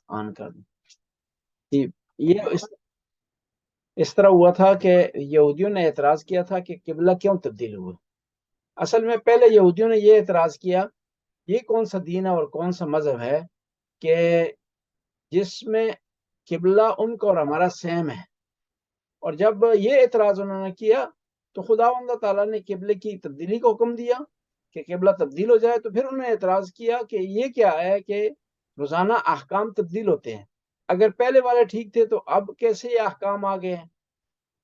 آن کر دیں کہ یہ اس طرح ہوا تھا کہ یہودیوں نے اعتراض کیا تھا کہ قبلہ کیوں تبدیل ہوا۔ اصل میں پہلے یہودیوں نے یہ اعتراض کیا یہ کون سا دین ہے اور کون سا مذہب ہے کہ جس میں قبلہ ان کا اور ہمارا سیم ہے۔ اور جب یہ اعتراض انہوں نے کیا تو خداوند تعالیٰ نے قبلے کی تبدیلی کا حکم دیا کہ قبلہ تبدیل ہو جائے۔ تو پھر انہوں نے اعتراض کیا کہ یہ کیا ہے کہ روزانہ احکام تبدیل ہوتے ہیں، اگر پہلے والے ٹھیک تھے تو اب کیسے یہ احکام آ گئے ہیں؟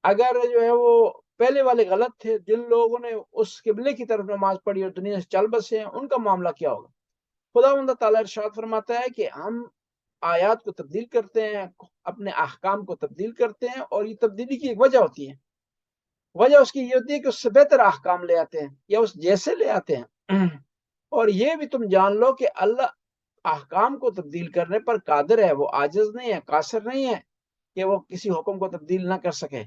اگر جو ہے وہ پہلے والے غلط تھے، جن لوگوں نے اس قبلے کی طرف نماز پڑھی اور دنیا سے چل بسے ہیں، ان کا معاملہ کیا ہوگا؟ خداوند تعالیٰ ارشاد فرماتا ہے کہ ہم آیات کو تبدیل کرتے ہیں، اپنے احکام کو تبدیل کرتے ہیں، اور یہ تبدیلی کی ایک وجہ ہوتی ہے۔ وجہ اس کی یہ ہوتی ہے کہ اس سے بہتر احکام لے آتے ہیں یا اس جیسے لے آتے ہیں۔ اور یہ بھی تم جان لو کہ اللہ احکام کو تبدیل کرنے پر قادر ہے، وہ عاجز نہیں ہے، قاصر نہیں ہے کہ وہ کسی حکم کو تبدیل نہ کر سکے۔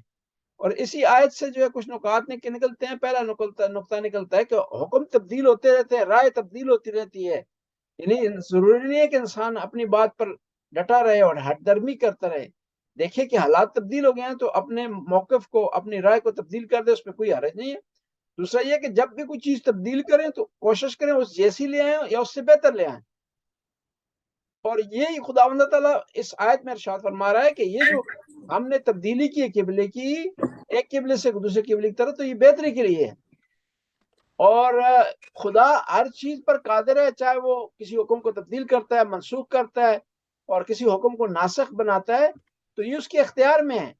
اور اسی آیت سے جو ہے کچھ نکات نکلتے ہیں۔ پہلا نقطہ نکلتا ہے کہ حکم تبدیل ہوتے رہتے ہیں، رائے تبدیل ہوتی رہتی ہے، یعنی ضروری نہیں ہے کہ انسان اپنی بات پر ڈٹا رہے اور ہٹ درمی کرتا رہے۔ دیکھیں کہ حالات تبدیل ہو گئے ہیں تو اپنے موقف کو، اپنی رائے کو تبدیل کر دے، اس پہ کوئی حرج نہیں ہے۔ دوسرا یہ کہ جب بھی کوئی چیز تبدیل کریں تو کوشش کریں اس جیسی لے آئیں یا اس سے بہتر لے آئیں۔ اور یہی خداوند تعالیٰ اس آیت میں ارشاد فرما رہا ہے کہ یہ جو ہم نے تبدیلی کی ہے قبلے کی، ایک قبلے سے دوسرے قبلے کی طرف، تو یہ بہتری کے لیے ہے۔ اور خدا ہر چیز پر قادر ہے، چاہے وہ کسی حکم کو تبدیل کرتا ہے، منسوخ کرتا ہے، اور کسی حکم کو ناسخ بناتا ہے، تو یہ اس کے اختیار میں ہے۔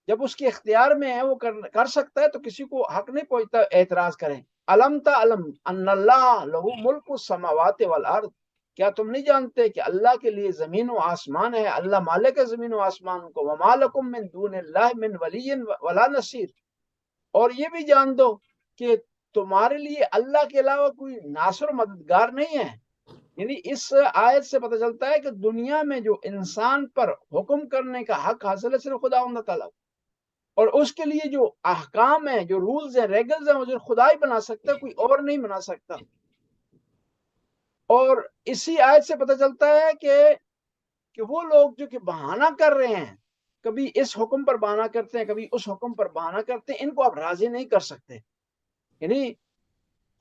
جب اس کے اختیار میں ہے، وہ کر سکتا ہے، تو کسی کو حق نہیں پہنچتا اعتراض کریں۔ علم تعلم ان اللہ لہو ملک السماوات والارض، کیا تم نہیں جانتے کہ اللہ کے لیے زمین و آسمان ہے، اللہ مالک ہے زمین و آسمان کو، وما لکم من دون اللہ من ولی ولا نصیر، اور یہ بھی جان دو کہ تمہارے لیے اللہ کے علاوہ کوئی ناصر و مددگار نہیں ہے۔ یعنی اس آیت سے پتہ چلتا ہے کہ دنیا میں جو انسان پر حکم کرنے کا حق حاصل ہے صرف خداوند تعالیٰ، اور اس کے لیے جو احکام ہیں، جو رولز ہیں، ریگلز ہیں، وہ جو خدا ہی بنا سکتا ہے، کوئی اور نہیں بنا سکتا۔ اور اسی آیت سے پتہ چلتا ہے کہ وہ لوگ جو کہ بہانہ کر رہے ہیں، کبھی اس حکم پر بہانہ کرتے ہیں، کبھی اس حکم پر بہانہ کرتے ہیں، ان کو آپ راضی نہیں کر سکتے۔ یعنی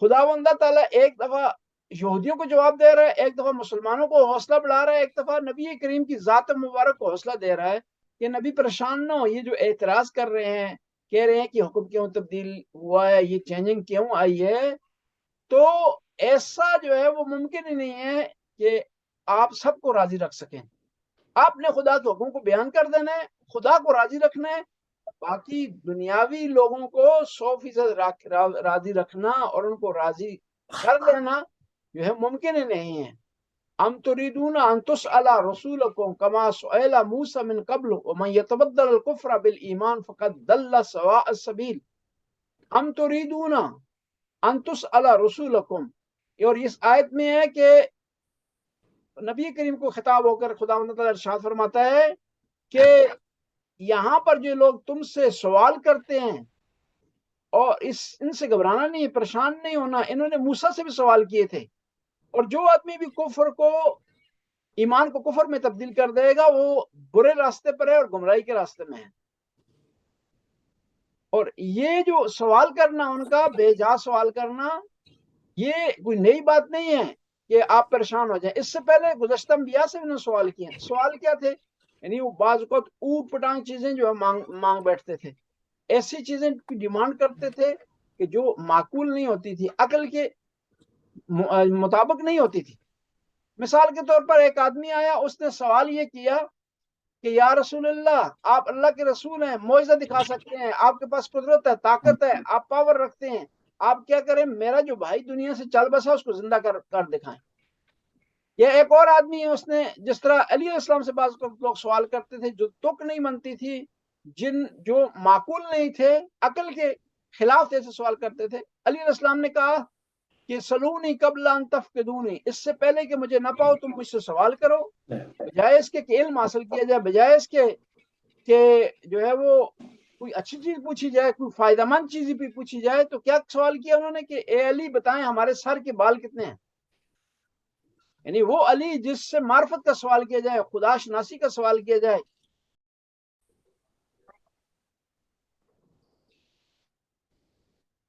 خداوند تعالیٰ ایک دفعہ یہودیوں کو جواب دے رہا ہے، ایک دفعہ مسلمانوں کو حوصلہ بڑھا رہا ہے، ایک دفعہ نبی کریم کی ذات مبارک کو حوصلہ دے رہا ہے کہ نبی پریشان نہ ہو۔ یہ جو اعتراض کر رہے ہیں، کہہ رہے ہیں کہ حکم کیوں تبدیل ہوا ہے، یہ چینجنگ کیوں آئی ہے، تو ایسا جو ہے وہ ممکن ہی نہیں ہے کہ آپ سب کو راضی رکھ سکیں۔ آپ نے خدا کے حکم کو بیان کر دینا ہے، خدا کو راضی رکھنا ہے، باقی دنیاوی لوگوں کو 100% راضی رکھنا اور ان کو راضی کر لینا جو ہے ممکن ہی نہیں ہے۔ ام تريدون ان تسأل رسولكم كما سئل موسى من قبل ومن يتبدل الكفر بالایمان فقد ضل سواء السبيل۔ ام تريدون ان تسأل رسولكم، اور اس آیت میں ہے کہ نبی کریم کو خطاب ہو کر خداوند تعالیٰ ارشاد فرماتا ہے کہ یہاں پر جو لوگ تم سے سوال کرتے ہیں، اور ان سے گھبرانا نہیں، پریشان نہیں ہونا، انہوں نے موسیٰ سے بھی سوال کیے تھے۔ اور جو آدمی بھی کفر کو، ایمان کو کفر میں تبدیل کر دے گا، وہ برے راستے پر ہے اور گمراہی کے راستے میں ہے۔ اور یہ جو سوال کرنا ان کا بے جا سوال کرنا، یہ کوئی نئی بات نہیں ہے کہ آپ پریشان ہو جائیں۔ اس سے پہلے گزشتہ انبیاء سے انہوں نے سوال کیے ہیں۔ سوال کیا تھے؟ یعنی وہ بعض اوقات اوٹ پٹانگ چیزیں جو ہے مانگ بیٹھتے تھے، ایسی چیزیں کی ڈیمانڈ کرتے تھے کہ جو معقول نہیں ہوتی تھی، عقل کے مطابق نہیں ہوتی تھی۔ مثال کے طور پر ایک آدمی آیا، اس نے سوال یہ کیا کہ یا رسول اللہ، آپ اللہ کے رسول ہیں، معجزہ دکھا سکتے ہیں، آپ کے پاس قدرت ہے، طاقت ہے، آپ پاور رکھتے ہیں، آپ کیا کریں، میرا جو بھائی دنیا سے چل بسا اس کو زندہ کر دکھائیں۔ یا ایک اور آدمی ہے، اس نے جس طرح علیہ السلام سے بعض لوگ سوال کرتے تھے جو تک نہیں بنتی تھی، جو معقول نہیں تھے، عقل کے خلاف ایسے سوال کرتے تھے، علیہ السلام نے کہا کہ سلونی قبل ان تفقدونی، اس سے پہلے کہ مجھے نہ پاؤ تم مجھ سے سوال کرو، بجائے اس کے کہ علم حاصل کیا جائے، بجائے اس کے کہ جو ہے وہ کوئی اچھی چیز پوچھی جائے، کوئی فائدہ مند چیز بھی پوچھی جائے۔ تو کیا سوال کیا انہوں نے کہ اے علی بتائیں ہمارے سر کے بال کتنے ہیں؟ یعنی وہ علی جس سے معرفت کا سوال کیا جائے، خدا شناسی کا سوال کیا جائے،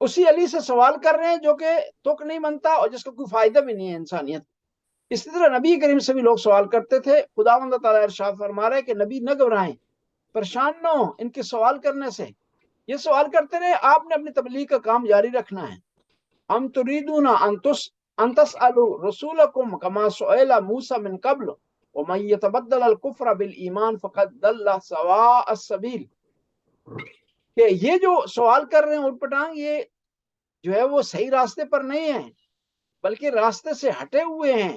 اسی علی سے سوال کر رہے ہیں جو کہ تک نہیں بنتا اور جس کا کوئی فائدہ بھی نہیں ہے انسانیت۔ اسی طرح نبی کریم سے بھی لوگ سوال کرتے تھے، خداوند تعالیٰ ارشاد فرما رہے کہ نبی نہ گھبرائیں، پریشان نہ ہو ان کے سوال کرنے سے، یہ سوال کرتے رہے، آپ نے اپنی تبلیغ کا کام جاری رکھنا ہے۔ ام تريدون ان تسألوا رسولكم كما سئل موسى من قبل ومن يتبدل الكفر بالایمان فقد ضل سواء السبیل، کہ یہ جو سوال کر رہے ہیں اٹ پٹانگ، یہ جو ہے وہ صحیح راستے پر نہیں ہیں بلکہ راستے سے ہٹے ہوئے ہیں۔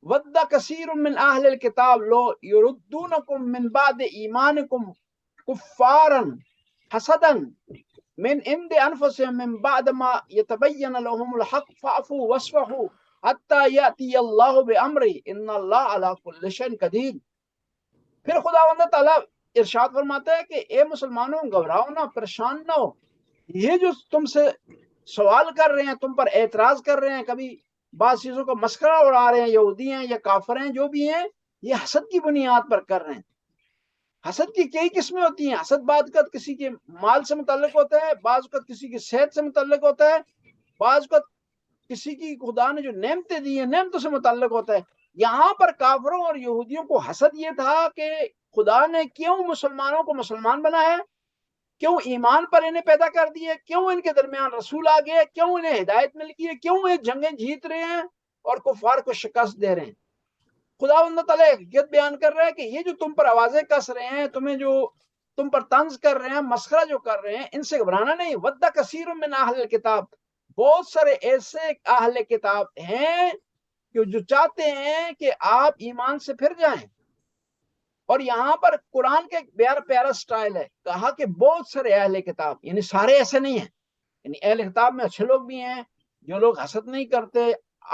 ود کثیر من اہل الکتاب لو یردونکم من بعد ایمانکم کفارا حسدا من عند انفسهم من بعد ما يتبين لهم الحق فاعفوا واصفحوا حتى ياتي الله بامره ان الله على كل شيء قدیر۔ پھر خداوند تعالیٰ ارشاد فرماتا ہے کہ اے مسلمانوں، گھبراؤ نہ، پریشان نہ ہو، یہ جو تم سے سوال کر رہے ہیں، تم پر اعتراض کر رہے ہیں، کبھی بعض چیزوں کا مسخرہ اڑا رہے ہیں، یہودی ہیں یا کافر ہیں جو بھی ہیں، یہ حسد کی بنیاد پر کر رہے ہیں۔ حسد کی کئی قسمیں ہوتی ہیں، حسد بعض اوقات کسی کے مال سے متعلق ہوتا ہے، بعض اوقات کسی کی صحت سے متعلق ہوتا ہے، بعض اوقات کسی کی خدا نے جو نعمتیں دی ہیں نعمتوں سے متعلق ہوتا ہے۔ یہاں پر کافروں اور یہودیوں کو حسد یہ تھا کہ خدا نے کیوں مسلمانوں کو مسلمان بنایا، کیوں ایمان پر انہیں پیدا کر دیے، کیوں ان کے درمیان رسول آ گئے، کیوں انہیں ہدایت مل گئی ہے، کیوں یہ جنگیں جیت رہے ہیں اور کفار کو شکست دے رہے ہیں۔ خداوند تعالیٰ حقیقت بیان کر رہا ہے کہ یہ جو تم پر آوازیں کس رہے ہیں، تمہیں جو تم پر طنز کر رہے ہیں، مسخرہ جو کر رہے ہیں، ان سے گھبرانا نہیں۔ ود کثیر من اہل الکتاب، بہت سارے ایسے اہل کتاب ہیں کہ جو چاہتے ہیں کہ آپ ایمان سے پھر جائیں۔ اور یہاں پر قرآن کا ایک پیارا پیارا سٹائل ہے، کہا کہ بہت سارے اہل کتاب، یعنی سارے ایسے نہیں ہیں، یعنی اہل کتاب میں اچھے لوگ بھی ہیں، جو لوگ حسد نہیں کرتے،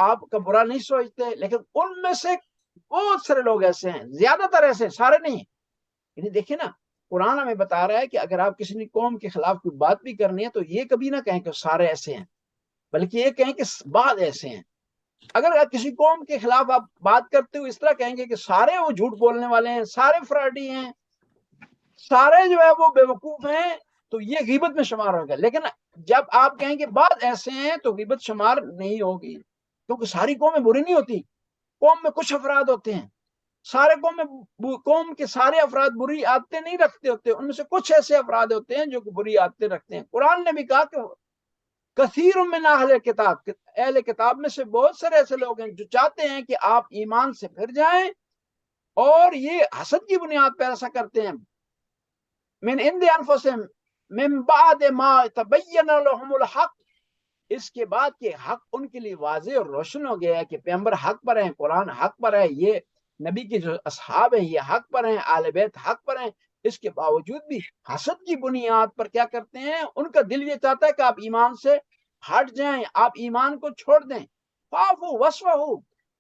آپ کا برا نہیں سوچتے، لیکن ان میں سے بہت سارے لوگ ایسے ہیں، زیادہ تر ایسے ہیں، سارے نہیں ہیں۔ یعنی دیکھیں نا، قرآن ہمیں بتا رہا ہے کہ اگر آپ کسی قوم کے خلاف کوئی بات بھی کرنی ہے تو یہ کبھی نہ کہیں کہ سارے ایسے ہیں، بلکہ یہ کہیں کہ بعض ایسے ہیں۔ اگر آپ کسی قوم کے خلاف آپ بات کرتے ہو اس طرح کہیں گے کہ سارے وہ جھوٹ بولنے والے ہیں، سارے فراڈی ہیں، سارے جو ہے وہ بے وقوف ہیں، تو یہ غیبت میں شمار ہوگا۔ لیکن جب آپ کہیں کہ بعض ایسے ہیں تو غیبت شمار نہیں ہوگی، کیونکہ ساری قومیں بری نہیں ہوتی، قوم میں کچھ افراد ہوتے ہیں، سارے قوم کے سارے افراد بری عادتیں نہیں رکھتے ہوتے، ان میں سے کچھ ایسے افراد ہوتے ہیں جو بری عادتیں رکھتے ہیں۔ قرآن نے بھی کہا کہ کثیر من اہل کتاب، اہل کتاب میں سے بہت سارے ایسے لوگ ہیں جو چاہتے ہیں کہ آپ ایمان سے پھر جائیں، اور یہ حسد کی بنیاد پر ایسا کرتے ہیں۔ من عند انفسهم من بعد ما تبین لهم الحق، اس کے بعد کہ حق ان کے لیے واضح اور روشن ہو گیا ہے کہ پیغمبر حق پر ہیں، قرآن حق پر ہے، یہ نبی کے جو اصحاب ہیں یہ حق پر ہیں، آل بیت حق پر ہیں، اس کے باوجود بھی حسد کی بنیاد پر کیا کرتے ہیں، ان کا دل یہ چاہتا ہے کہ آپ ایمان سے ہٹ جائیں، آپ ایمان کو چھوڑ دیں۔ فاعفوا واصفحوا،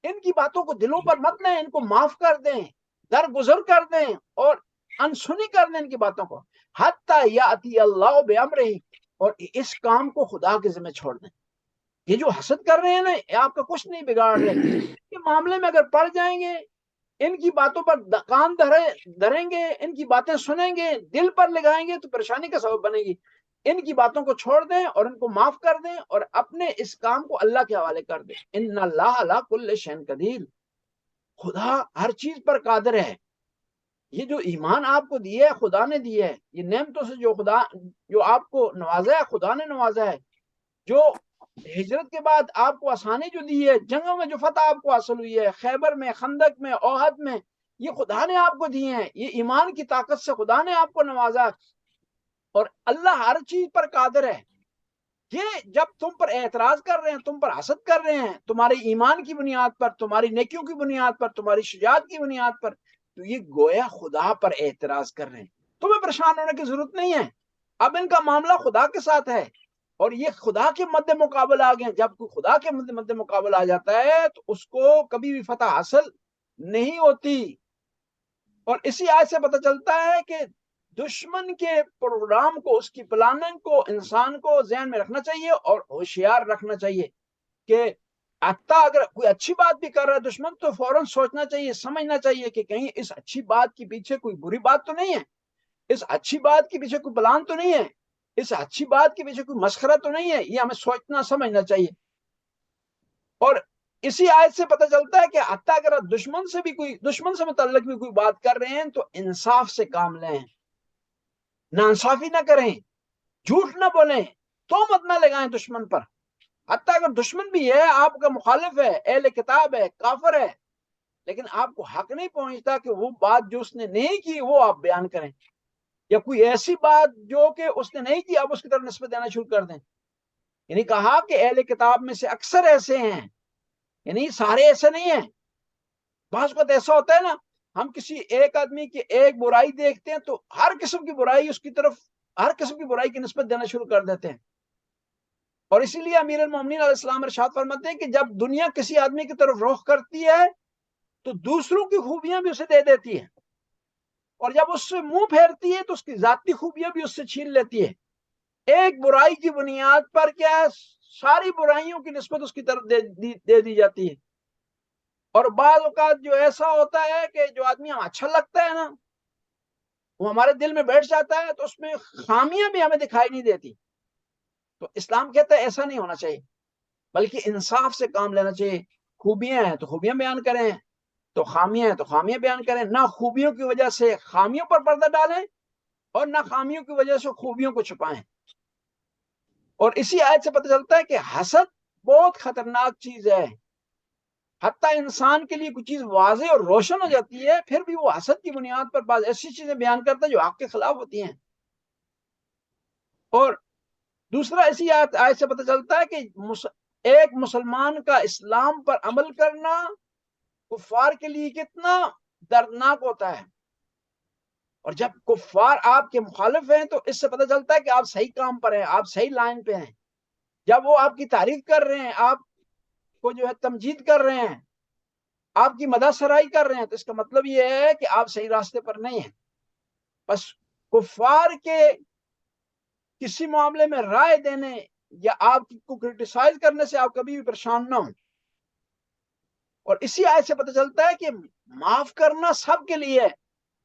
ان کی باتوں کو دلوں پر مت لیں، ان کو معاف کر دیں، درگزر کر دیں اور انسنی کر دیں ان کی باتوں کو۔ حتی یاتی اللہ بامرہ، اور اس کام کو خدا کے ذمہ چھوڑ دیں۔ یہ جو حسد کر رہے ہیں نا، یہ آپ کا کچھ نہیں بگاڑ رہے، کے معاملے میں اگر پڑ جائیں گے، ان کی باتوں پر کان دھریں گے، ان کی باتیں سنیں گے، دل پر لگائیں گے تو پریشانی کا سبب بنے گی۔ ان کی باتوں کو چھوڑ دیں اور ان کو معاف کر دیں اور اپنے اس کام کو اللہ کے حوالے کر دیں۔ ان اللہ علی کل شیء قدیر، خدا ہر چیز پر قادر ہے۔ یہ جو ایمان آپ کو دیا ہے خدا نے دیا ہے، یہ نعمتوں سے جو آپ کو نوازا ہے خدا نے نوازا ہے، جو ہجرت کے بعد آپ کو آسانی جو دی ہے، جنگوں میں جو فتح آپ کو حاصل ہوئی ہے، خیبر میں، خندق میں، احد میں، یہ خدا نے آپ کو دیے ہیں، یہ ایمان کی طاقت سے خدا نے آپ کو نوازا، اور اللہ ہر چیز پر قادر ہے۔ یہ جب تم پر اعتراض کر رہے ہیں، تم پر حسد کر رہے ہیں، تمہارے ایمان کی بنیاد پر، تمہاری نیکیوں کی بنیاد پر، تمہاری شجاعت کی بنیاد پر، تو یہ گویا خدا پر اعتراض کر رہے ہیں۔ تمہیں پریشان ہونے کی ضرورت نہیں ہے، اب ان کا معاملہ خدا کے ساتھ ہے، اور یہ خدا کے مد مقابل آ گئے۔ جب کوئی خدا کے مد مقابل آ جاتا ہے تو اس کو کبھی بھی فتح حاصل نہیں ہوتی۔ اور اسی آیت سے پتہ چلتا ہے کہ دشمن کے پروگرام کو، اس کی پلاننگ کو انسان کو ذہن میں رکھنا چاہیے اور ہوشیار رکھنا چاہیے کہ حتیٰ اگر کوئی اچھی بات بھی کر رہا ہے دشمن تو فوراً سوچنا چاہیے، سمجھنا چاہیے کہ کہیں اس اچھی بات کے پیچھے کوئی بری بات تو نہیں ہے، اس اچھی بات کے پیچھے کوئی پلان تو نہیں ہے، اس اچھی بات کے پیچھے کوئی مسخرہ تو نہیں ہے، یہ ہمیں سوچنا سمجھنا چاہیے۔ اور اسی آیت سے پتہ چلتا ہے کہ حتیٰ اگر آپ دشمن سے متعلق بھی کوئی بات کر رہے ہیں تو انصاف سے کام لیں، ناانصافی نہ کریں، جھوٹ نہ بولیں، تہمت نہ لگائیں دشمن پر۔ حتیٰ اگر دشمن بھی ہے، آپ کا مخالف ہے، اہل کتاب ہے، کافر ہے، لیکن آپ کو حق نہیں پہنچتا کہ وہ بات جو اس نے نہیں کی وہ آپ بیان کریں، یا کوئی ایسی بات جو کہ اس نے نہیں کی آپ اس کی طرف نسبت دینا شروع کر دیں۔ یعنی کہا کہ اہل کتاب میں سے اکثر ایسے ہیں، یعنی سارے ایسے نہیں ہیں۔ بعض وقت ایسا ہوتا ہے نا، ہم کسی ایک آدمی کی ایک برائی دیکھتے ہیں تو ہر قسم کی برائی اس کی طرف، ہر قسم کی برائی کی نسبت دینا شروع کر دیتے ہیں۔ اور اسی لیے امیر المومنین علیہ السلام ارشاد فرماتے ہیں کہ جب دنیا کسی آدمی کی طرف رخ کرتی ہے تو دوسروں کی خوبیاں بھی اسے دے دیتی ہے، اور جب اس سے منہ پھیرتی ہے تو اس کی ذاتی خوبیاں بھی اس سے چھین لیتی ہے۔ ایک برائی کی بنیاد پر کیا ہے، ساری برائیوں کی نسبت اس کی طرف دے دی جاتی ہے۔ اور بعض اوقات جو ایسا ہوتا ہے کہ جو آدمی ہم اچھا لگتا ہے نا، وہ ہمارے دل میں بیٹھ جاتا ہے تو اس میں خامیاں بھی ہمیں دکھائی نہیں دیتی۔ تو اسلام کہتا ہے ایسا نہیں ہونا چاہیے، بلکہ انصاف سے کام لینا چاہیے۔ خوبیاں ہیں تو خوبیاں بیان کریں، تو خامیاں ہیں تو خامیاں بیان کریں، نہ خوبیوں کی وجہ سے خامیوں پر پردہ ڈالیں اور نہ خامیوں کی وجہ سے خوبیوں کو چھپائیں۔ اور اسی آیت سے پتہ چلتا ہے کہ حسد بہت خطرناک چیز ہے۔ حتیٰ انسان کے لیے کوئی چیز واضح اور روشن ہو جاتی ہے پھر بھی وہ حسد کی بنیاد پر بعض ایسی چیزیں بیان کرتا ہے جو حق کے خلاف ہوتی ہیں۔ اور دوسرا اسی آیت سے پتہ چلتا ہے کہ ایک مسلمان کا اسلام پر عمل کرنا کفار کے لیے کتنا دردناک ہوتا ہے، اور جب کفار آپ کے مخالف ہیں تو اس سے پتہ چلتا ہے کہ آپ صحیح کام پر ہیں، آپ صحیح لائن پہ ہیں۔ جب وہ آپ کی تعریف کر رہے ہیں، آپ کو جو ہے تمجید کر رہے ہیں، آپ کی مدح سرائی کر رہے ہیں، تو اس کا مطلب یہ ہے کہ آپ صحیح راستے پر نہیں ہیں۔ بس کفار کے کسی معاملے میں رائے دینے یا آپ کو کرٹیسائز کرنے سے آپ کبھی بھی پریشان نہ ہوں۔ اور اسی آیت سے پتہ چلتا ہے کہ معاف کرنا سب کے لیے ہے،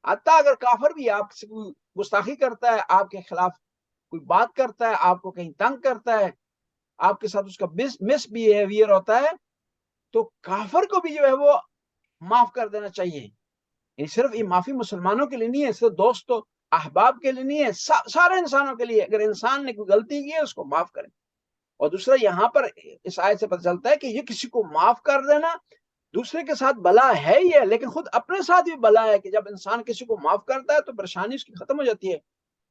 حتیٰ اگر کافر بھی آپ سے کوئی گستاخی کرتا ہے، آپ کے خلاف کوئی بات کرتا ہے، آپ کو کہیں تنگ کرتا ہے، آپ کے ساتھ اس کا مس بیہیویئر ہوتا ہے، تو کافر کو بھی جو ہے وہ معاف کر دینا چاہیے۔ یہ صرف یہ معافی مسلمانوں کے لیے نہیں ہے، صرف دوستوں احباب کے لیے نہیں ہے، سارے انسانوں کے لیے۔ اگر انسان نے کوئی غلطی کی ہے اس کو معاف کریں۔ اور دوسرا یہاں پر اس آیت سے پتہ چلتا ہے کہ یہ کسی کو معاف کر دینا دوسرے کے ساتھ بلا ہے ہی ہے، لیکن خود اپنے ساتھ بھی بلا ہے کہ جب انسان کسی کو معاف کرتا ہے تو پریشانی اس کی ختم ہو جاتی ہے،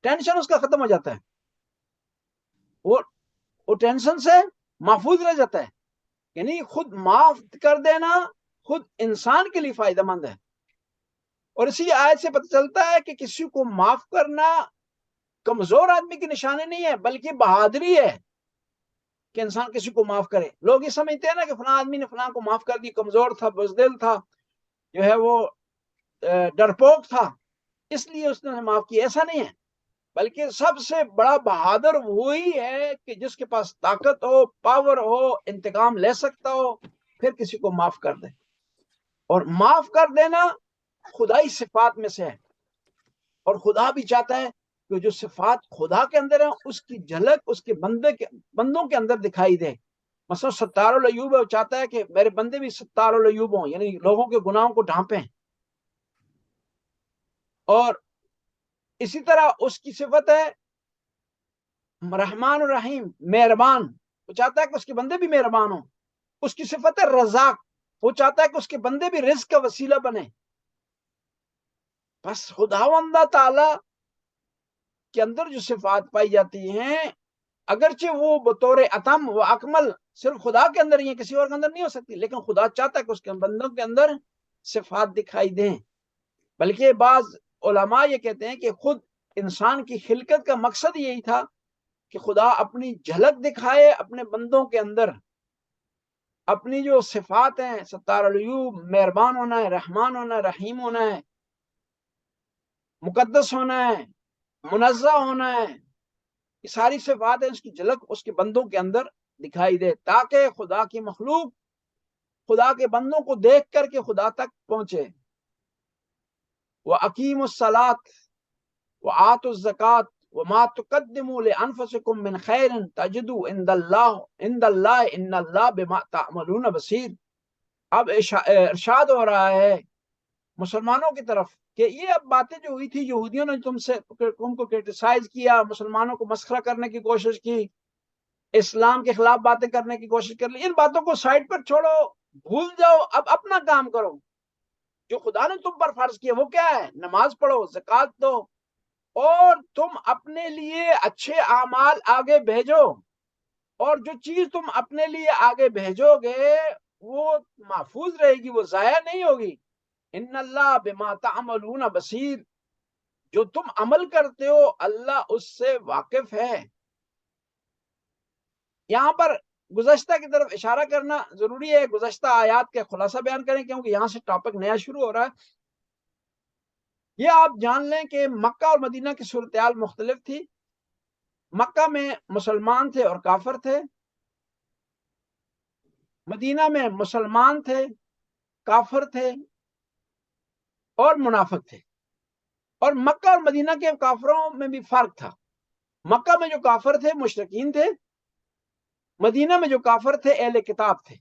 ٹینشن اس کا ختم ہو جاتا ہے، وہ ٹینشن سے محفوظ رہ جاتا ہے۔ یعنی خود معاف کر دینا خود انسان کے لیے فائدہ مند ہے۔ اور اسی آیت سے پتہ چلتا ہے کہ کسی کو معاف کرنا کمزور آدمی کی نشانی نہیں ہے بلکہ بہادری ہے کہ انسان کسی کو معاف کرے۔ لوگ یہ سمجھتے ہیں نا کہ فلاں آدمی نے فلاں کو معاف کر دی، کمزور تھا، بزدل تھا، جو ہے وہ ڈرپوک تھا، اس لیے اس نے معاف کیا۔ ایسا نہیں ہے، بلکہ سب سے بڑا بہادر وہی ہے کہ جس کے پاس طاقت ہو، پاور ہو، انتقام لے سکتا ہو، پھر کسی کو معاف کر دے۔ اور معاف کر دینا خدائی صفات میں سے ہے، اور خدا بھی چاہتا ہے کہ جو صفات خدا کے اندر ہیں اس کی جھلک اس کے بندوں کے اندر دکھائی دے۔ مثلا ستار العیوب ہے، وہ چاہتا ہے کہ میرے بندے بھی ستار العیوب ہوں، یعنی لوگوں کے گناہوں کو ڈھانپیں۔ اور اسی طرح اس کی صفت ہے رحمان الرحیم، مہربان، وہ چاہتا ہے کہ اس کے بندے بھی مہربان ہوں۔ اس کی صفت ہے رزاق، وہ چاہتا ہے کہ اس کے بندے بھی رزق کا وسیلہ بنے۔ بس خداوند تعالی کے اندر جو صفات پائی جاتی ہیں، اگرچہ وہ بطور اتم و اکمل صرف خدا کے اندر ہی ہیں، کسی اور کے اندر نہیں ہو سکتی، لیکن خدا چاہتا ہے کہ اس کے بندوں کے اندر صفات دکھائی دیں۔ بلکہ بعض علماء یہ کہتے ہیں کہ خود انسان کی خلقت کا مقصد یہی تھا کہ خدا اپنی جھلک دکھائے اپنے بندوں کے اندر، اپنی جو صفات ہیں، ستار العیوب، مہربان ہونا ہے، رحمان ہونا ہے، رحیم ہونا ہے، مقدس ہونا ہے، منزہ ہونا ہے، یہ ساری صفات ہیں، اس کی جھلک اس کے بندوں کے اندر دکھائی دے، تاکہ خدا کی مخلوق خدا کے بندوں کو دیکھ کر کے خدا تک پہنچے۔ وَأَقِیمُوا الصَّلَاةَ وَآتُوا الزَّکَاةَ وَمَا تُقَدِّمُوا لِأَنفُسِکُم مِّن خَیْرٍ تَجِدُوهُ عِندَ اللَّہِ إِنَّ اللَّهَ بِمَا تَعْمَلُونَ بَصِیرٌ۔ اب ارشاد ہو رہا ہے مسلمانوں کی طرف کہ یہ اب باتیں جو ہوئی تھی، یہودیوں نے تم کو کرٹیسائز کیا، مسلمانوں کو مسخرہ کرنے کی کوشش کی، اسلام کے خلاف باتیں کرنے کی کوشش کر لی، ان باتوں کو سائڈ پر چھوڑو، بھول جاؤ، اب اپنا کام کرو۔ جو خدا نے تم پر فرض کیا وہ کیا ہے؟ نماز پڑھو، زکوٰۃ دو، اور تم اپنے لیے اچھے اعمال آگے بھیجو، اور جو چیز تم اپنے لیے آگے بھیجو گے وہ محفوظ رہے گی، وہ ضائع نہیں ہوگی۔ ان اللہ بما تعملون بصیر، جو تم عمل کرتے ہو اللہ اس سے واقف ہے۔ یہاں پر گزشتہ کی طرف اشارہ کرنا ضروری ہے، گزشتہ آیات کے خلاصہ بیان کریں کیونکہ یہاں سے ٹاپک نیا شروع ہو رہا ہے۔ یہ آپ جان لیں کہ مکہ اور مدینہ کی صورتحال مختلف تھی۔ مکہ میں مسلمان تھے اور کافر تھے، مدینہ میں مسلمان تھے، کافر تھے اور منافق تھے۔ اور مکہ اور مدینہ کے کافروں میں بھی فرق تھا۔ مکہ میں جو کافر تھے مشرکین تھے، مدینہ میں جو کافر تھے اہل کتاب تھے۔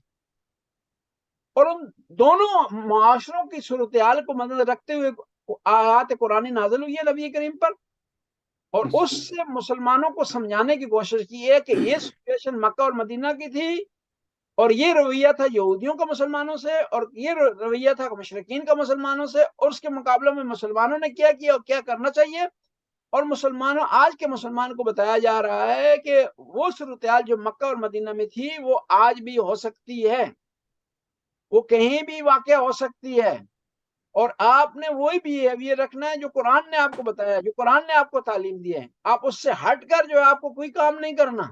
اور ان دونوں معاشروں کی صورتحال کو مد نظر رکھتے ہوئے آیات قرآنی نازل ہوئی ہے نبی کریم پر، اور اس سے مسلمانوں کو سمجھانے کی کوشش کی ہے کہ یہ سچویشن مکہ اور مدینہ کی تھی، اور یہ رویہ تھا یہودیوں کا مسلمانوں سے، اور یہ رویہ تھا مشرکین کا مسلمانوں سے، اور اس کے مقابلے میں مسلمانوں نے کیا کیا اور کیا کرنا چاہیے۔ اور مسلمانوں، آج کے مسلمان کو بتایا جا رہا ہے کہ وہ صورتحال جو مکہ اور مدینہ میں تھی وہ آج بھی ہو سکتی ہے، وہ کہیں بھی واقع ہو سکتی ہے، اور آپ نے وہی بیہیویئر رکھنا ہے جو قرآن نے آپ کو بتایا، جو قرآن نے آپ کو تعلیم دی ہے۔ آپ اس سے ہٹ کر جو ہے آپ کو کوئی کام نہیں کرنا،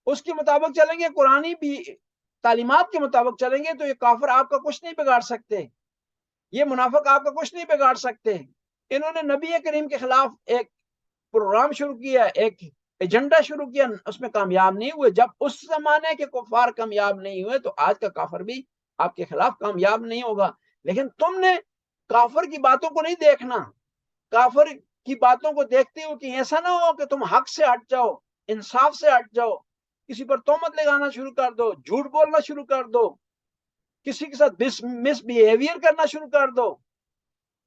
اس کے مطابق چلیں گے، قرآنی بھی تعلیمات کے مطابق چلیں گے تو یہ کافر آپ کا کچھ نہیں بگاڑ سکتے، یہ منافق آپ کا کچھ نہیں بگاڑ سکتے۔ انہوں نے نبی کریم کے خلاف ایک پروگرام شروع کیا، ایک ایجنڈا شروع کیا، اس میں کامیاب نہیں ہوئے۔ جب اس زمانے کے کفار کامیاب نہیں ہوئے تو آج کا کافر بھی آپ کے خلاف کامیاب نہیں ہوگا۔ لیکن تم نے کافر کی باتوں کو نہیں دیکھنا، کافر کی باتوں کو دیکھتے ہو کہ ایسا نہ ہو کہ تم حق سے ہٹ جاؤ، انصاف سے ہٹ جاؤ، کسی پر تہمت لگانا شروع کر دو، جھوٹ بولنا شروع کر دو، کسی کے ساتھ مس بیہیویئر کرنا شروع کر دو۔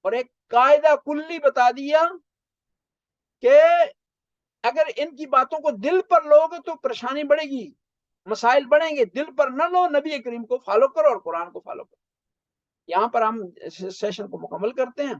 اور ایک قاعدہ کلی بتا دیا کہ اگر ان کی باتوں کو دل پر لو گے تو پریشانی بڑھے گی، مسائل بڑھیں گے، دل پر نہ لو، نبی کریم کو فالو کرو اور قرآن کو فالو کرو۔ یہاں پر ہم سیشن کو مکمل کرتے ہیں۔